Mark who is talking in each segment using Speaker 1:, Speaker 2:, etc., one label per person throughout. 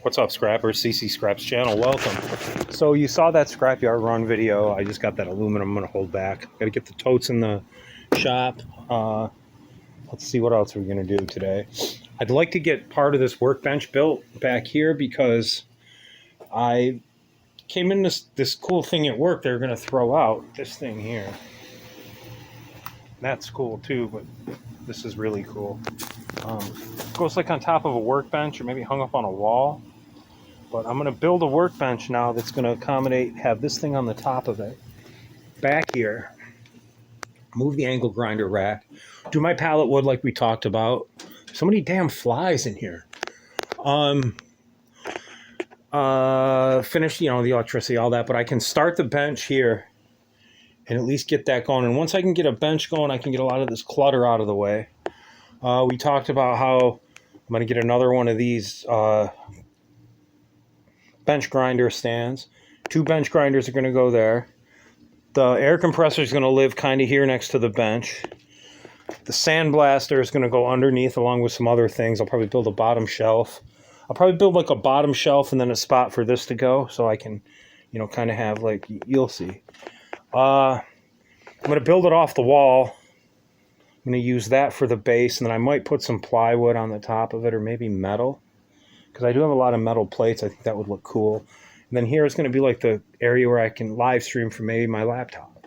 Speaker 1: What's up, Scrappers? Ccscraps channel, welcome. So you saw that scrapyard run video. I just got that aluminum I'm going to hold back. Got to get the totes in the shop. Let's see what else we're going to do today. I'd like to get part of this workbench built back here because I came in this cool thing at work they're going to throw out. This thing here. That's cool too, but this is really cool. Goes like on top of a workbench or maybe hung up on a wall. But I'm going to build a workbench now that's going to accommodate, have this thing on the top of it. Back here, move the angle grinder rack, do my pallet wood like we talked about. So many damn flies in here. Finish, the electricity, all that, but I can start the bench here and at least get that going. And once I can get a bench going, I can get a lot of this clutter out of the way. We talked about how I'm going to get another one of these bench grinder stands. 2 bench grinders are going to go there. The air compressor is going to live kind of here next to the bench. The sandblaster is going to go underneath along with some other things. I'll probably build a bottom shelf. I'll probably build like a bottom shelf and then a spot for this to go so I can, kind of have like, you'll see. I'm going to build it off the wall. I'm going to use that for the base, and then I might put some plywood on the top of it or maybe metal. Because I do have a lot of metal plates. I think that would look cool. And then here is going to be like the area where I can live stream from maybe my laptop.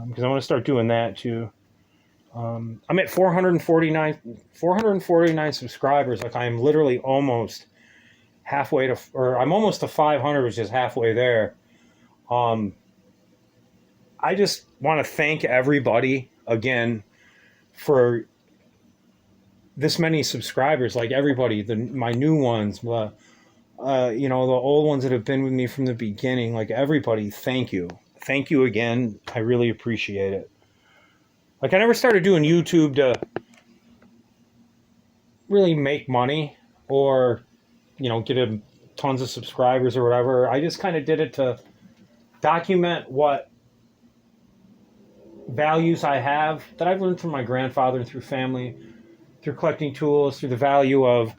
Speaker 1: Because I want to start doing that too. I'm at 449 subscribers. Like I'm literally almost halfway to, or I'm almost to 500, which is halfway there. I just want to thank everybody again for this many subscribers, like everybody, my new ones, the old ones that have been with me from the beginning, like everybody, thank you. Thank you again. I really appreciate it. Like I never started doing YouTube to really make money or, get tons of subscribers or whatever. I just kind of did it to document what values I have that I've learned from my grandfather and through family, through collecting tools, through the value of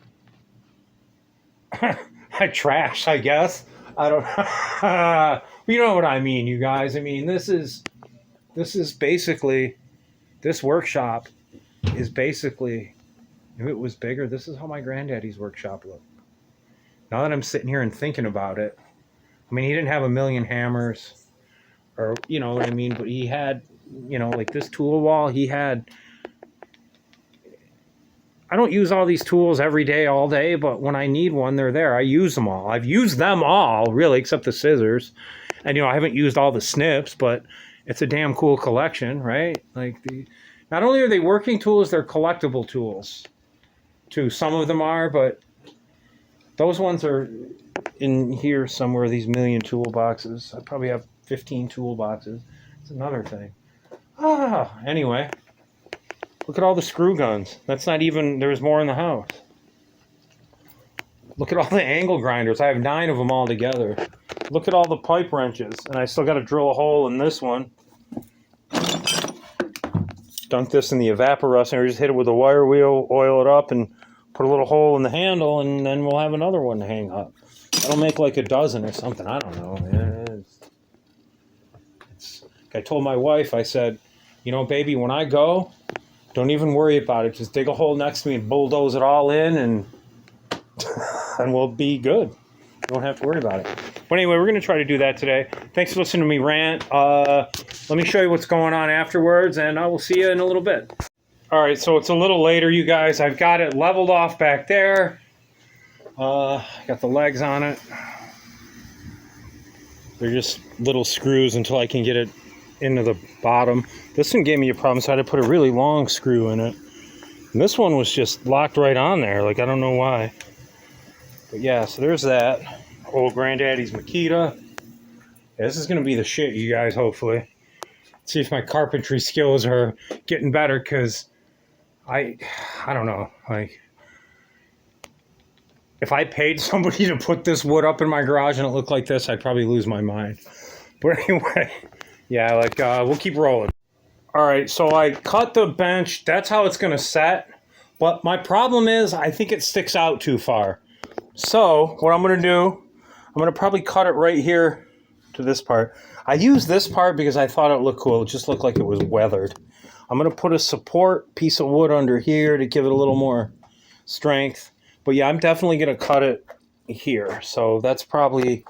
Speaker 1: trash, I guess. I don't you know what I mean, you guys. I mean, this is basically, this workshop is basically, if it was bigger, this is how my granddaddy's workshop looked. Now that I'm sitting here and thinking about it, I mean, he didn't have a million hammers or, you know what I mean, but he had, like this tool wall, he had, I don't use all these tools every day, all day, but when I need one, they're there. I use them all. I've used them all, really, except the scissors. And, I haven't used all the snips, but it's a damn cool collection, right? Like, not only are they working tools, they're collectible tools, too. Some of them are, but those ones are in here somewhere, these million toolboxes. I probably have 15 toolboxes. It's another thing. Anyway. Look at all the screw guns. That's not even, there's more in the house. Look at all the angle grinders. I have 9 of them all together. Look at all the pipe wrenches. And I still got to drill a hole in this one. Dunk this in the evaporusser. Just hit it with a wire wheel, oil it up, and put a little hole in the handle, and then we'll have another one to hang up. That'll make like a dozen or something. I don't know, man. I told my wife, I said, baby, when I go, don't even worry about it. Just dig a hole next to me and bulldoze it all in, and we'll be good. You don't have to worry about it. But anyway, we're going to try to do that today. Thanks for listening to me rant. Let me show you what's going on afterwards, and I will see you in a little bit. All right, so it's a little later, you guys. I've got it leveled off back there. Got the legs on it. They're just little screws until I can get it into the bottom. This one gave me a problem, so I had to put a really long screw in it. And this one was just locked right on there. Like, I don't know why. But yeah, so there's that. Old granddaddy's Makita. Yeah, this is going to be the shit, you guys, hopefully. Let's see if my carpentry skills are getting better, because I don't know. Like, if I paid somebody to put this wood up in my garage and it looked like this, I'd probably lose my mind. But anyway, yeah, we'll keep rolling. All right, so I cut the bench. That's how it's going to set. But my problem is I think it sticks out too far. So what I'm going to do, I'm going to probably cut it right here to this part. I used this part because I thought it looked cool. It just looked like it was weathered. I'm going to put a support piece of wood under here to give it a little more strength. But yeah, I'm definitely going to cut it here. So that's probably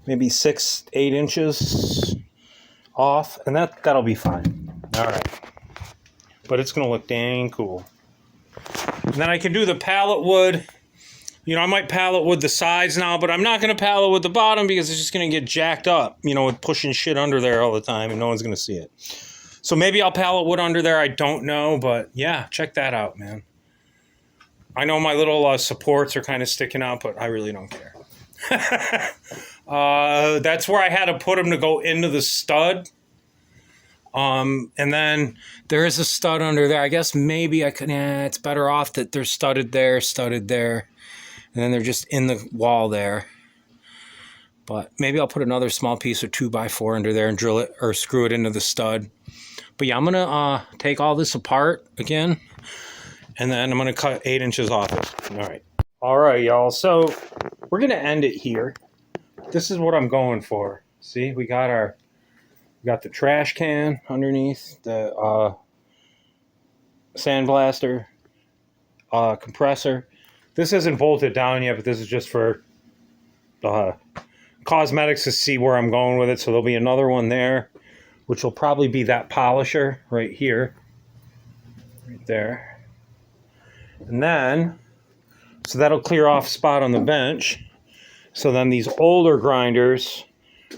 Speaker 1: maybe 6-8 inches off. And that'll be fine. All right. But it's going to look dang cool. And then I can do the pallet wood. You know, I might pallet wood the sides now, but I'm not going to pallet wood the bottom because it's just going to get jacked up, you know, with pushing shit under there all the time and no one's going to see it. So maybe I'll pallet wood under there. I don't know, but yeah, check that out, man. I know my little supports are kind of sticking out, but I really don't care. That's where I had to put them to go into the stud. And then there is a stud under there. I guess maybe I could, it's better off that they're studded there. And then they're just in the wall there. But maybe I'll put another small piece of 2x4 under there and drill it or screw it into the stud. But yeah, I'm going to take all this apart again. And then I'm going to cut 8 inches off it. All right. All right, y'all. So we're going to end it here. This is what I'm going for. See, we got the trash can underneath, the sandblaster, compressor. This isn't bolted down yet, but this is just for cosmetics to see where I'm going with it. So there'll be another one there, which will probably be that polisher right here, right there. And then, so that'll clear off spot on the bench. So then these older grinders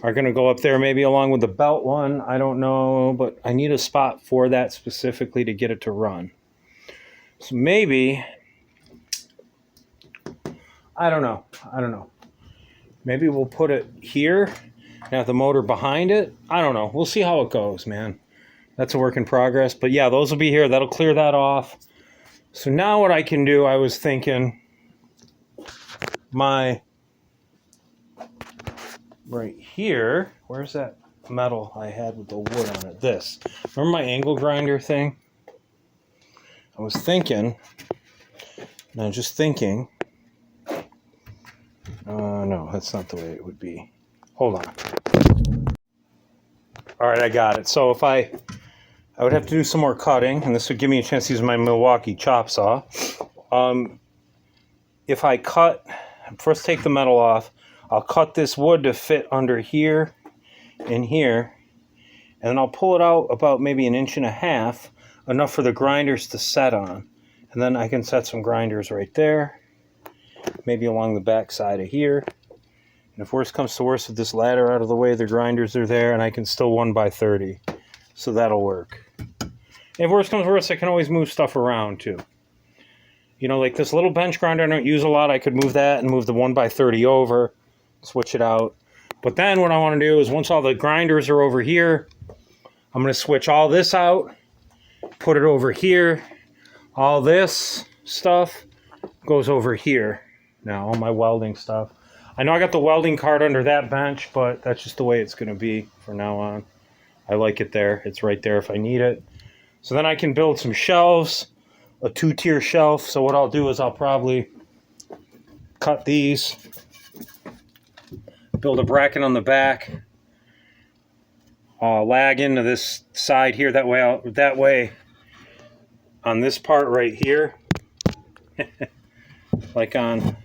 Speaker 1: are going to go up there, maybe along with the belt one. I don't know, but I need a spot for that specifically to get it to run. So maybe, I don't know. Maybe we'll put it here and have the motor behind it. I don't know. We'll see how it goes, man. That's a work in progress. But yeah, those will be here. That'll clear that off. So now what I can do, I was thinking right here, where's that metal I had with the wood on it? This. Remember my angle grinder thing? I was thinking, no, that's not the way it would be. Hold on. All right, I got it. So if I would have to do some more cutting, and this would give me a chance to use my Milwaukee chop saw. If I first take the metal off, I'll cut this wood to fit under here and here, and then I'll pull it out about maybe 1.5 inches, enough for the grinders to set on. And then I can set some grinders right there, maybe along the back side of here. And if worst comes to worst with this ladder out of the way, the grinders are there, and I can still 1x30. So that'll work. If worst comes to worst, I can always move stuff around too. You know, like this little bench grinder I don't use a lot, I could move that and move the 1x30 over, switch it out. But then what I want to do is once all the grinders are over here, I'm going to switch all this out, put it over here. All this stuff goes over here. Now, all my welding stuff. I know I got the welding cart under that bench, but that's just the way it's going to be from now on. I like it there. It's right there if I need it. So then I can build some shelves, a 2-tier shelf. So what I'll do is I'll probably cut these, build a bracket on the back, lag into this side here. That way on this part right here, like I don't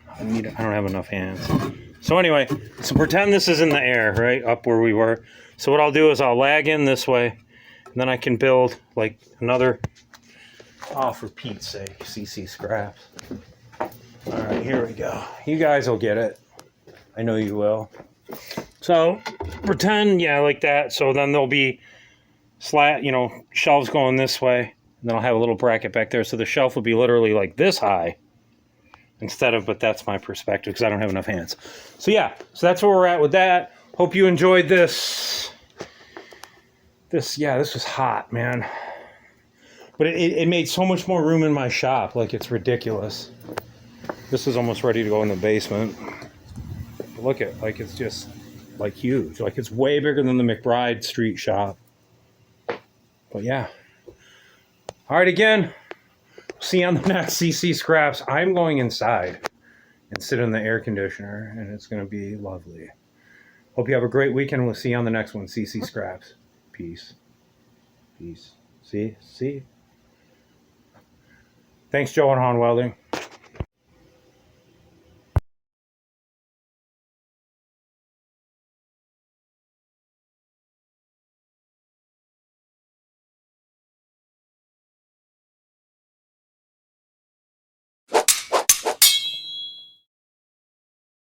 Speaker 1: have enough hands. So anyway, so pretend this is in the air, right, up where we were. So what I'll do is I'll lag in this way, and then I can build like another, for Pete's sake, Ccscraps. All right, here we go. You guys will get it. I know you will. So pretend, yeah, like that. So then there'll be shelves going this way, and then I'll have a little bracket back there. So the shelf will be literally like this high. But that's my perspective because I don't have enough hands. So yeah, so that's where we're at with that. Hope you enjoyed this. This was hot, man. But it made so much more room in my shop. Like, it's ridiculous. This is almost ready to go in the basement. But look at, like, it's just, like, huge. Like, it's way bigger than the McBride Street shop. But yeah. All right, again. See you on the next Ccscraps. I'm going inside. and sit in the air conditioner, and it's going to be lovely. Hope you have a great weekend. We'll see you on the next one. Ccscraps. Peace. Peace. See? Thanks, Joe and Han Welding.